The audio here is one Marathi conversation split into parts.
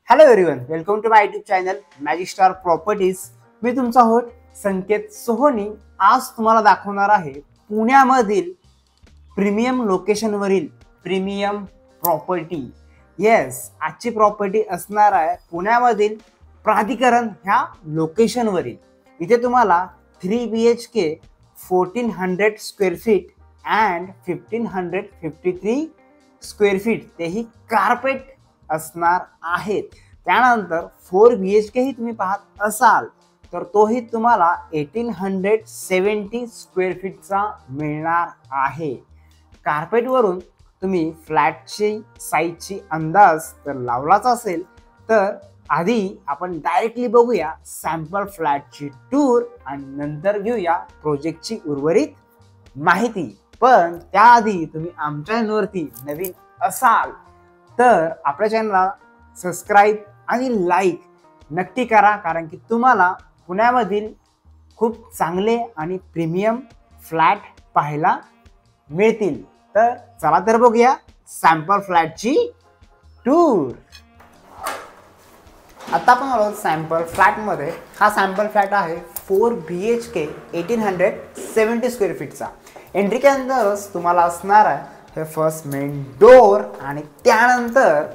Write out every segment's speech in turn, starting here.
Hello everyone, welcome to my YouTube channel magic star properties. मी तुमचा होस्ट संकेत सोहोनी. आज तुम्हाला दाखवणार आहे पुण्यामधील प्रीमियम लोकेशनवरील प्रीमियम प्रॉपर्टी. येस, आजची प्रॉपर्टी असणार आहे पुण्यामधील प्राधिकरण ह्या लोकेशनवरील. इथे तुम्हाला 3 BHK 1400 square feet and 1553 square feet तेही कार्पेट असणार आहेत. त्यानंतर 4 BHK ही तुम्ही पाहत असाल तर तोही तुम्हाला 1870 स्क्वेअर फीटचा मिळणार आहे. कार्पेटवरून तुम्ही फ्लॅटची साईजची अंदाज तर लावलाच असेल, तर आधी आपण डायरेक्टली बघूया सॅम्पल फ्लॅटची टूर आणि नंतर घेऊया प्रोजेक्टची उर्वरित माहिती. पण त्याआधी तुम्ही आमच्या चॅनलवरती नवीन असाल तर आपल्या चॅनलला सबस्क्राईब आणि लाईक नक्की करा, कारण की तुम्हाला पुण्यामधील खूप चांगले आणि प्रीमियम फ्लॅट पाहायला मिळतील. तर चला तर बघूया सॅम्पल फ्लॅटची टूर. आता आपण आलो सॅम्पल फ्लॅटमध्ये. हा सॅम्पल फ्लॅट आहे 4 BHK 1870 स्क्वेअर फीटचा. एंट्री केल्यानंतरच तुम्हाला असणार आहे हे फर्स्ट मेन डोर आणि त्यानंतर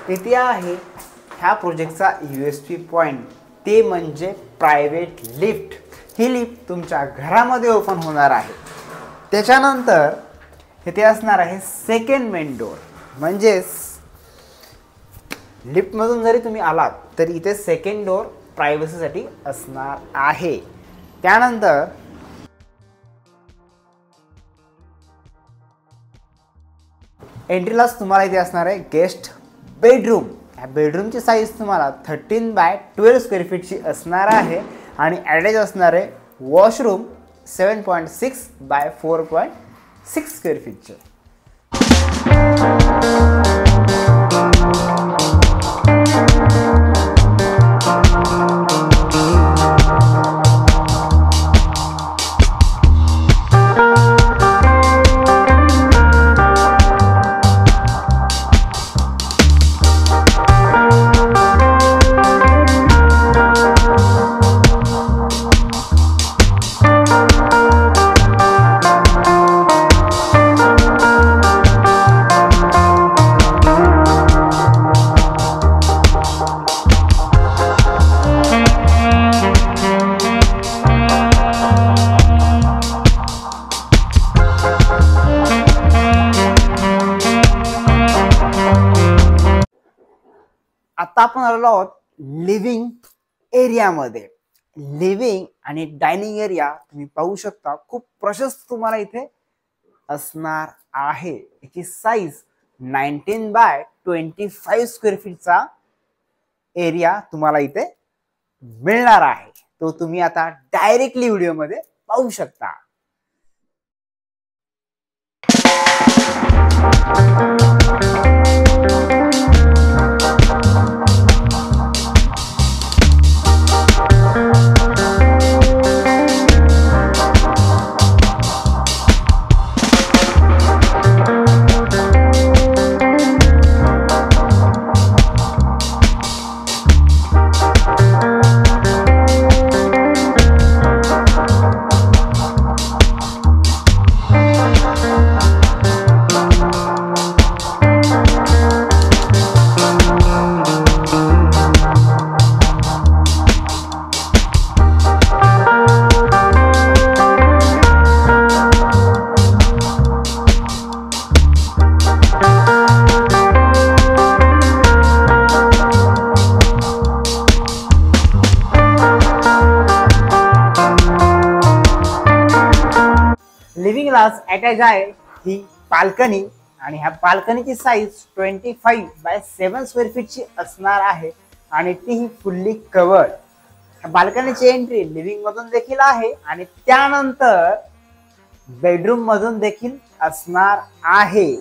इथे आहे ह्या प्रोजेक्टचा USP पॉईंट, ते म्हणजे प्रायव्हेट लिफ्ट. ही लिफ्ट तुमच्या घरामध्ये ओपन होणार आहे. त्याच्यानंतर इथे असणार आहे सेकंड मेन डोर. म्हणजेच लिफ्टमधून जरी तुम्ही आलात तरी इथे सेकंड डोर प्रायव्हसीसाठी असणार आहे. त्यानंतर एंट्रीलाच तुम्हाला इथे असणार आहे गेस्ट बेडरूम. या बेडरूमची साईज तुम्हाला 13 बाय 12 स्क्वेअर फीटची असणार आहे आणि ॲटॅच असणार आहे वॉशरूम 7.6 बाय 4.6 स्क्वेअर फीटचे. आता आपण आलेलो आहोत लिव्हिंग एरियामध्ये. लिव्हिंग आणि डायनिंग एरिया तुम्ही पाहू शकता, खूप प्रशस्त तुम्हाला इथे असणार आहे. याची साईज 19 बाय 25 स्क्वेअर फीटचा एरिया तुम्हाला इथे मिळणार आहे. तो तुम्ही आता डायरेक्टली व्हिडिओमध्ये पाहू शकता. लिव्हिंगलाच अटॅच आहे ही बाल्कनी आणि ह्या बाल्कनीची साईज 25 बाय 7 स्क्वेअर फीटची असणार आहे आणि तीही फुल्ली कवर्ड. ह्या बाल्कनीची एंट्री लिव्हिंग मधून देखील आहे आणि त्यानंतर बेडरूम मधून देखील असणार आहे.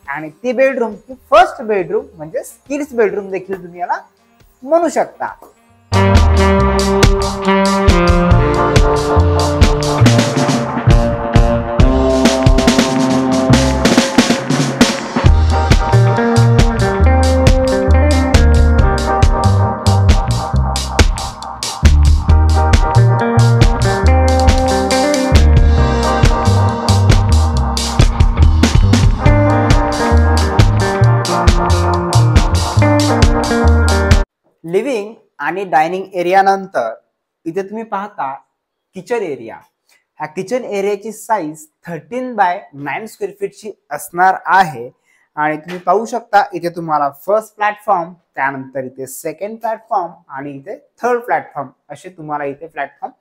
आणि ती बेडरूम ही फर्स्ट बेडरूम म्हणजे किड्स बेडरूम देखील तुम्ही याला म्हणू शकता. लिव्हिंग आणि डायनिंग एरिया नंतर इथे तुम्ही पाहता किचन एरिया. ह्या किचन एरियाची साईज 13 बाय 9 स्क्वेअर फीटची असणार आहे. आणि तुम्ही पाहू शकता इथे तुम्हाला फर्स्ट प्लॅटफॉर्म, त्यानंतर इथे सेकंड प्लॅटफॉर्म आणि इथे थर्ड प्लॅटफॉर्म असे तुम्हाला इथे प्लॅटफॉर्म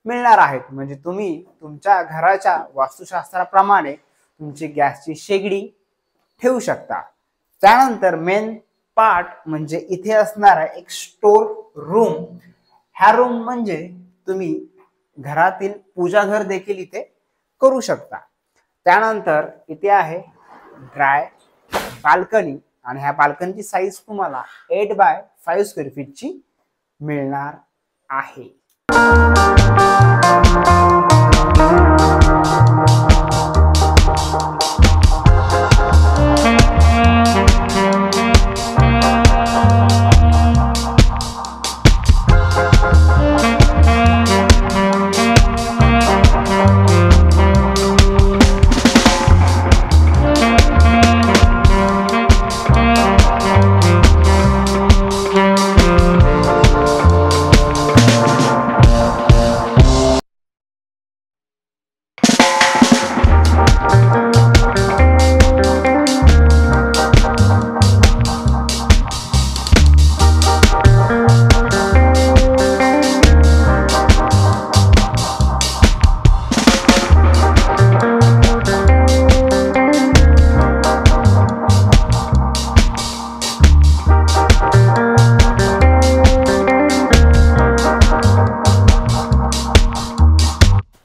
मिळणार आहेत. म्हणजे तुम्ही तुमच्या घराच्या वास्तुशास्त्राप्रमाणे तुमची गॅसची शेगडी ठेवू शकता. त्यानंतर मेन पार्ट म्हणजे इथे असणार आहे एक स्टोर रूम. ह्या रूम म्हणजे तुम्ही घरातील पूजा घर देखील इथे करू शकता. त्यानंतर इथे आहे ड्राय बाल्कनी आणि ह्या बाल्कनीची साईज तुम्हाला 8 बाय 5 स्क्वेअर फीटची मिळणार आहे.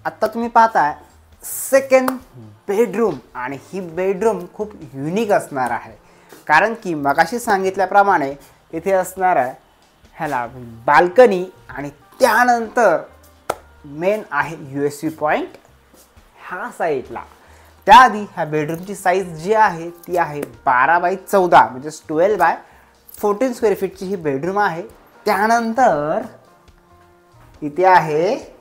आता तुम्ही पाहताय सेकंड बेडरूम आणि ही बेडरूम खूप युनिक असणार आहे. कारण की मगाशी सांगितल्याप्रमाणे इथे असणार आहे ह्याला बाल्कनी आणि त्यानंतर मेन आहे USB पॉइंट ह्या साईडला. त्याआधी ह्या बेडरूमची साईज जी आहे ती आहे 12 बाय 14 म्हणजे 12 बाय 14 स्क्वेअर फीटची ही बेडरूम आहे. त्यानंतर इथे आहे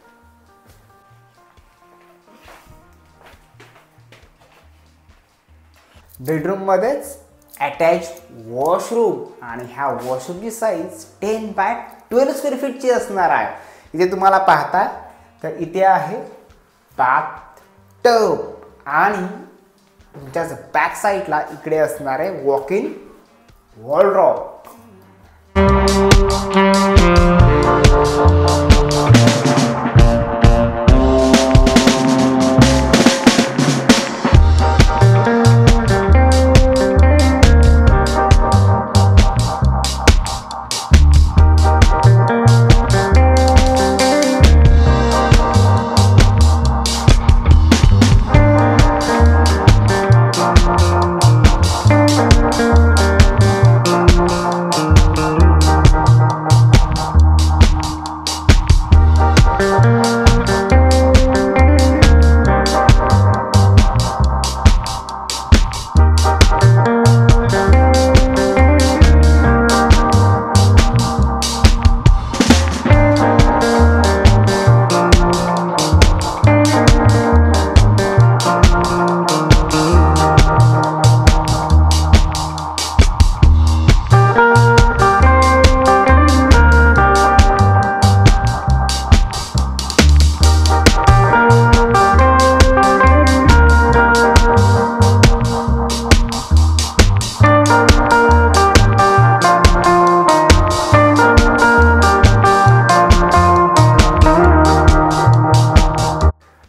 बेडरूम मध्येच अटॅच वॉशरूम आणि ह्या वॉशरूमची साईज 10 बाय 12 स्क्वेअर फीटची असणार आहे. इथे तुम्हाला पाहता तर इथे आहे बाथ टब आणि तुमच्याच बॅक साईडला इकडे असणार आहे वॉक इन वॉर्डरोब.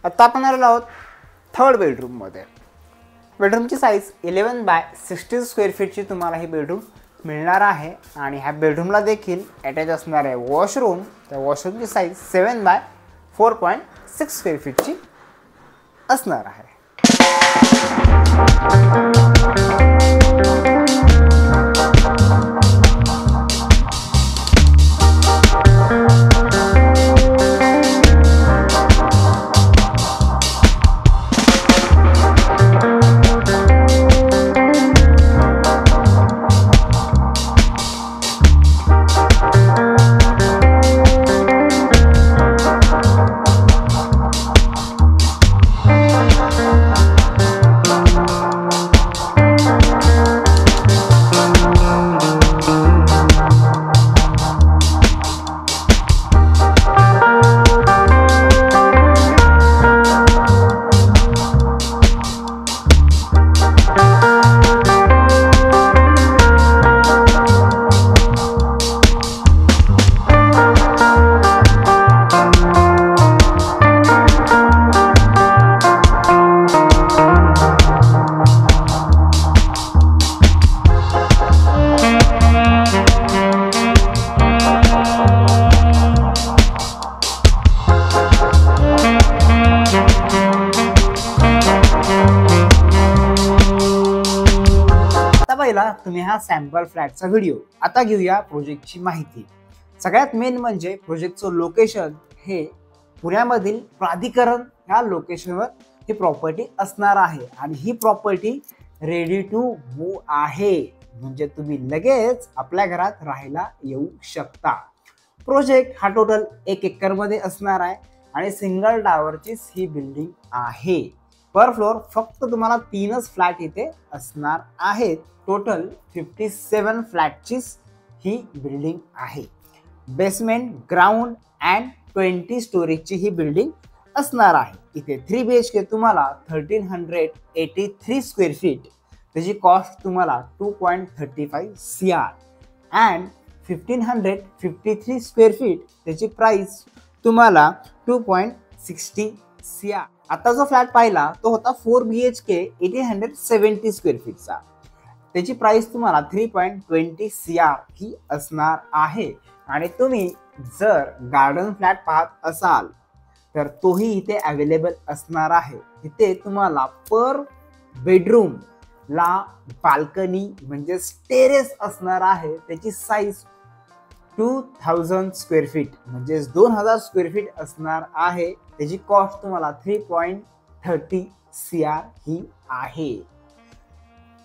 आता आपण आलेलो आहोत थर्ड बेडरूममध्ये. बेडरूमची साईज 11 बाय 16 स्क्वेअर फीटची तुम्हाला ही बेडरूम मिळणार आहे. आणि ह्या बेडरूमला देखील अटॅच असणार आहे वॉशरूम. त्या वॉशरूमची साईज 7 बाय 4.6 स्क्वेअर फीटची असणार आहे. तुम्ही हा सॅम्पल फ्लॅटचा व्हिडिओ. आता घेऊया प्रोजेक्टची माहिती. सगळ्यात मेन म्हणजे प्रोजेक्टचं लोकेशन हे पुण्यामधील प्राधिकरण ह्या लोकेशनवर ही प्रॉपर्टी असणार आहे आणि ही प्रॉपर्टी रेडी टू मूव्ह आहे, म्हणजे तुम्ही लगेच आपल्या घरात राहायला येऊ शकता. प्रोजेक्ट हा टोटल 1 एकरमध्ये असणार आहे आणि सिंगल टावरचीच ही बिल्डिंग आहे. पर फ्लोर फक्त तुम्हाला 3च फ्लॅट इथे असणार आहेत. टोटल 57 फ्लॅटचीच ही बिल्डिंग आहे. बेसमेंट, ग्राउंड अँड 20 स्टोरेजची ही बिल्डिंग असणार आहे. इथे 3 BHK तुम्हाला 1383 स्क्वेअर फीट, त्याची कॉस्ट तुम्हाला 2.35 CR अँड 1553 स्क्वेअर फीट त्याची प्राइस तुम्हाला 2.60 CR. आता जो फ्लॅट पाहिला तो होता 4 BHK 1870 स्क्वेअर फीटचा, त्याची प्राइस तुम्हाला 3.20 CR ही असणार आहे. आणि तुम्ही जर गार्डन फ्लॅट पाहत असाल तर तोही इथे अवेलेबल असणार आहे. इथे तुम्हाला पर बेडरूम ला बाल्कनी म्हणजे टेरेस असणार आहे. त्याची साईज 2000 स्क्वेअर फीट म्हणजे 2000 स्क्वेअर फीट असणार आहे. त्याची कॉस्ट तुम्हाला 3.30 CR ही आहे.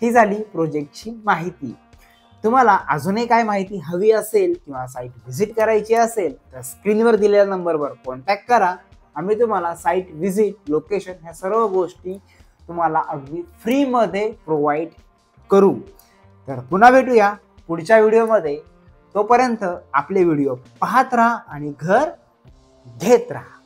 ही झाली प्रोजेक्टची माहिती. तुम्हाला अजूनही काय माहिती हवी असेल किंवा साईट व्हिजिट करायची असेल तर स्क्रीनवर दिलेल्या नंबरवर कॉन्टॅक्ट करा. आम्ही तुम्हाला साईट व्हिजिट, लोकेशन ह्या सर्व गोष्टी तुम्हाला अगदी फ्रीमध्ये प्रोव्हाइड करू. तर पुन्हा भेटूया पुढच्या व्हिडिओमध्ये. तोपर्यंत आपले व्हिडिओ पाहत राहा आणि घर घेत राहा.